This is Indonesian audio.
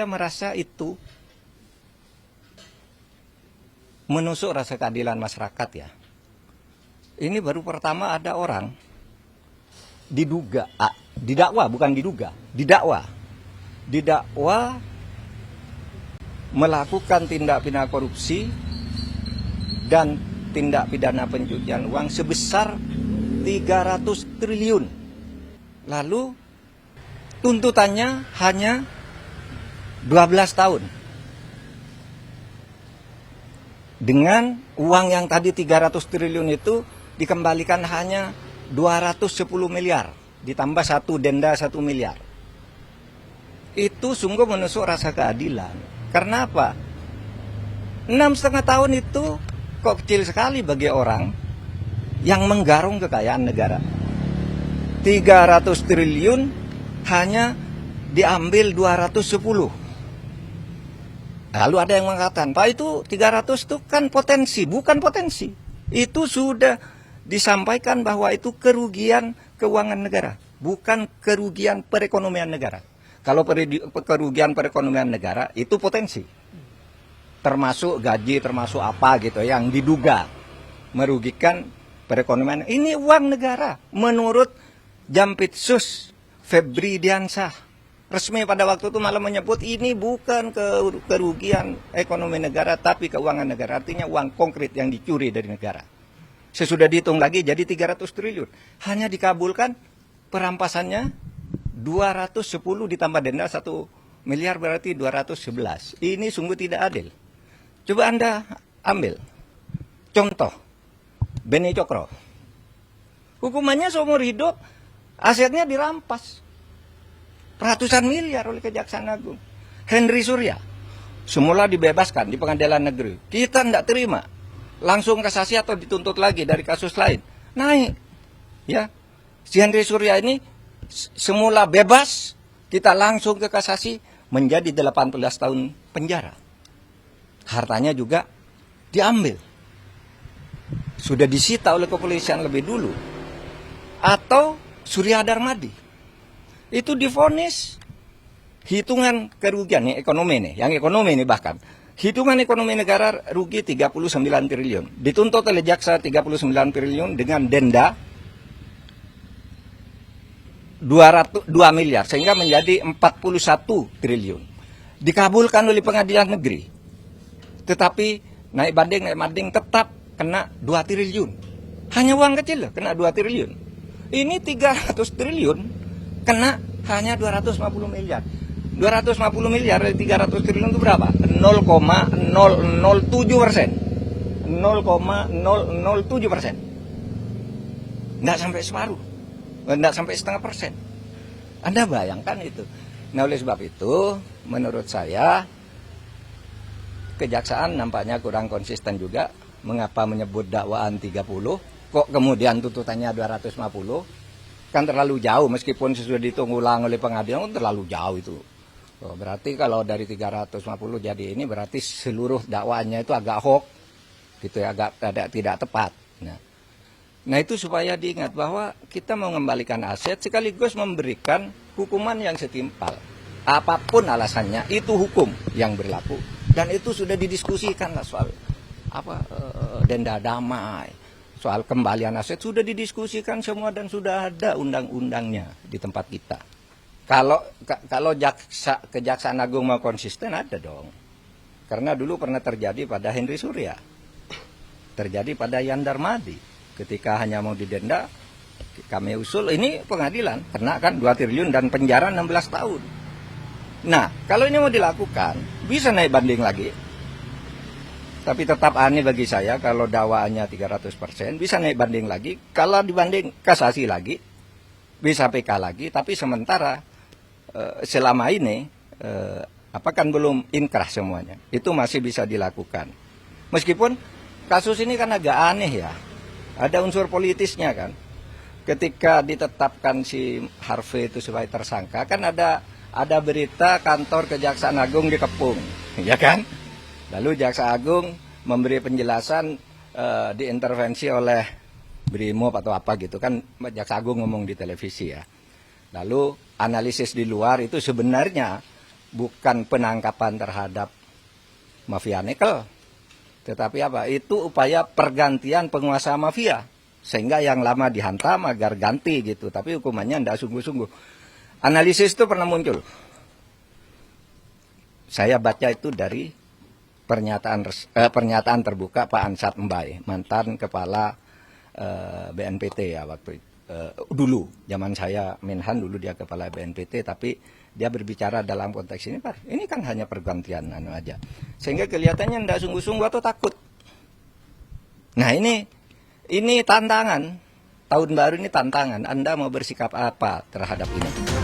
saya merasa itu menusuk rasa keadilan masyarakat ya. Ini baru pertama ada orang didakwa melakukan tindak pidana korupsi dan tindak pidana pencucian uang sebesar 300 triliun. Lalu tuntutannya hanya 12 tahun. Dengan uang yang tadi 300 triliun itu dikembalikan hanya 210 miliar. Ditambah satu denda 1 miliar. Itu sungguh menusuk rasa keadilan. Karena apa? 6,5 tahun itu kok kecil sekali bagi orang yang menggarung kekayaan negara. 300 triliun hanya diambil 210. Lalu ada yang mengatakan, Pak itu 300 itu kan potensi, bukan potensi. Itu sudah disampaikan bahwa itu kerugian keuangan negara, bukan kerugian perekonomian negara. Kalau kerugian perekonomian negara itu potensi. Termasuk gaji, termasuk apa gitu yang diduga merugikan perekonomian. Ini uang negara menurut Jampitsus Febri Diansah. Resmi pada waktu itu malah menyebut ini bukan kerugian ekonomi negara tapi keuangan negara. Artinya uang konkret yang dicuri dari negara. Sesudah dihitung lagi jadi 300 triliun. Hanya dikabulkan perampasannya 210 ditambah denda 1 miliar berarti 211. Ini sungguh tidak adil. Coba Anda ambil contoh Beni Cokro. Hukumannya seumur hidup, asetnya dirampas. Ratusan miliar oleh Kejaksaan Agung. Henry Surya semula dibebaskan di pengadilan negeri. Kita tidak terima. Langsung kasasi atau dituntut lagi dari kasus lain. Naik. Ya. Si Henry Surya ini semula bebas, kita langsung ke kasasi menjadi 18 tahun penjara. Hartanya juga diambil. Sudah disita oleh kepolisian lebih dulu. Atau Surya Darmadi. Itu divonis hitungan kerugian yang ekonomi nih bahkan. Hitungan ekonomi negara rugi 39 triliun. Dituntut oleh jaksa 39 triliun dengan denda 2 miliar sehingga menjadi 41 triliun. Dikabulkan oleh pengadilan negeri. Tetapi naik banding tetap kena 2 triliun. Hanya uang kecil loh, kena 2 triliun. Ini 300 triliun kena hanya 250 miliar. 250 miliar dari 300 triliun itu berapa? 0,007%. 0,007%. Nggak sampai separuh. Nggak sampai setengah persen. Anda bayangkan itu. Nah oleh sebab itu, menurut saya, Kejaksaan nampaknya kurang konsisten juga. Mengapa menyebut dakwaan 30, kok kemudian tuntutannya 250? Kan terlalu jauh, meskipun sudah dihitung ulang oleh pengadilan, terlalu jauh itu. Oh, berarti kalau dari 350 jadi ini, berarti seluruh dakwaannya itu agak hoax, gitu ya, agak tidak tepat. Nah itu supaya diingat bahwa kita mau mengembalikan aset sekaligus memberikan hukuman yang setimpal. Apapun alasannya, itu hukum yang berlaku. Dan itu sudah didiskusikan lah soal denda damai, soal kembalian aset sudah didiskusikan semua dan sudah ada undang-undangnya di tempat kita. Kalau Kejaksaan Agung mau konsisten ada dong. Karena dulu pernah terjadi pada Henry Surya, terjadi pada Yan Darmadi. Ketika hanya mau didenda, kami usul ini pengadilan kena kan 2 triliun dan penjara 16 tahun. Nah, kalau ini mau dilakukan, bisa naik banding lagi. Tapi tetap aneh bagi saya kalau dakwaannya 300%, bisa naik banding lagi. Kalau dibanding kasasi lagi, bisa PK lagi. Tapi sementara selama ini, kan belum inkrah semuanya. Itu masih bisa dilakukan. Meskipun kasus ini kan agak aneh ya. Ada unsur politisnya kan. Ketika ditetapkan si Harvey itu sebagai tersangka, kan ada berita kantor Kejaksaan Agung dikepung, ya kan? Lalu Jaksa Agung memberi penjelasan diintervensi oleh Brimob atau apa gitu kan, Jaksa Agung ngomong di televisi ya. Lalu analisis di luar itu sebenarnya bukan penangkapan terhadap mafia nikel, tetapi apa? Itu upaya pergantian penguasa mafia, sehingga yang lama dihantam agar ganti gitu. Tapi hukumannya tidak sungguh-sungguh. Analisis itu pernah muncul. Saya baca itu dari pernyataan terbuka Pak Ansat Mbai, mantan kepala BNPT ya waktu itu. Dulu, zaman saya Menhan dulu dia kepala BNPT, tapi dia berbicara dalam konteks ini, Pak, ini kan hanya pergantian aja. Sehingga kelihatannya tidak sungguh-sungguh atau takut. Nah ini tantangan, tahun baru ini tantangan, Anda mau bersikap apa terhadap ini?